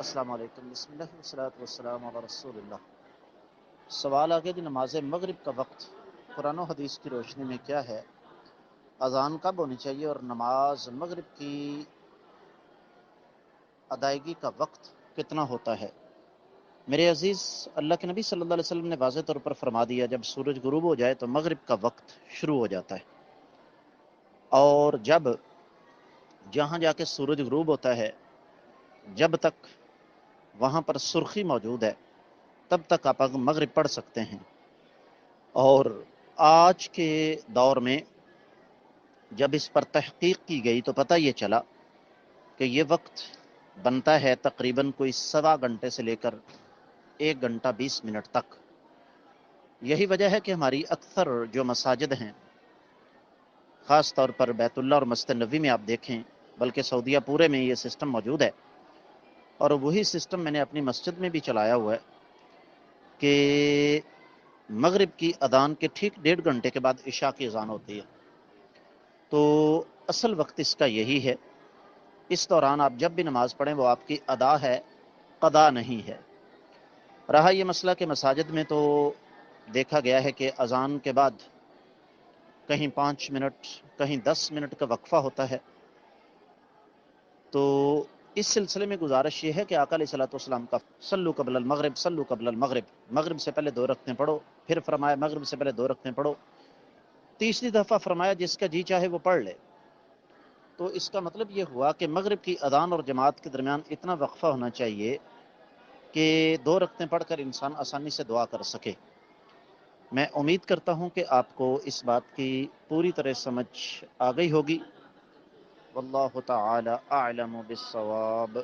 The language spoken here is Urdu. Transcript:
السلام علیکم، بسم اللہ والصلاۃ والسلام علی رسول اللہ۔ سوال آگے کہ نماز مغرب کا وقت قرآن و حدیث کی روشنی میں کیا ہے؟ اذان کب ہونی چاہیے اور نماز مغرب کی ادائیگی کا وقت کتنا ہوتا ہے؟ میرے عزیز، اللہ کے نبی صلی اللہ علیہ وسلم نے واضح طور پر فرما دیا، جب سورج غروب ہو جائے تو مغرب کا وقت شروع ہو جاتا ہے، اور جہاں جا کے سورج غروب ہوتا ہے، جب تک وہاں پر سرخی موجود ہے تب تک آپ مغرب پڑھ سکتے ہیں۔ اور آج کے دور میں جب اس پر تحقیق کی گئی تو پتہ یہ چلا کہ یہ وقت بنتا ہے تقریباً کوئی 1.25 گھنٹے سے لے کر 1 گھنٹہ 20 منٹ تک۔ یہی وجہ ہے کہ ہماری اکثر جو مساجد ہیں، خاص طور پر بیت اللہ اور مسجد نبوی میں آپ دیکھیں، بلکہ سعودیہ پورے میں یہ سسٹم موجود ہے، اور وہی سسٹم میں نے اپنی مسجد میں بھی چلایا ہوا ہے کہ مغرب کی اذان کے ٹھیک 1.5 گھنٹے کے بعد عشاء کی اذان ہوتی ہے۔ تو اصل وقت اس کا یہی ہے، اس دوران آپ جب بھی نماز پڑھیں وہ آپ کی ادا ہے، قضا نہیں ہے۔ رہا یہ مسئلہ کہ مساجد میں تو دیکھا گیا ہے کہ اذان کے بعد کہیں 5 منٹ کہیں 10 منٹ کا وقفہ ہوتا ہے، تو اس سلسلے میں گزارش یہ ہے کہ آقا علیہ الصلوۃ والسلام کا صلو قبل المغرب صلو قبل المغرب، مغرب سے پہلے 2 رکعتیں پڑھو، پھر فرمایا مغرب سے پہلے 2 رکعتیں پڑھو، تیسری دفعہ فرمایا جس کا جی چاہے وہ پڑھ لے۔ تو اس کا مطلب یہ ہوا کہ مغرب کی اذان اور جماعت کے درمیان اتنا وقفہ ہونا چاہیے کہ 2 رکعتیں پڑھ کر انسان آسانی سے دعا کر سکے۔ میں امید کرتا ہوں کہ آپ کو اس بات کی پوری طرح سمجھ آ گئی ہوگی۔ واللہ تعالی اعلم بالصواب۔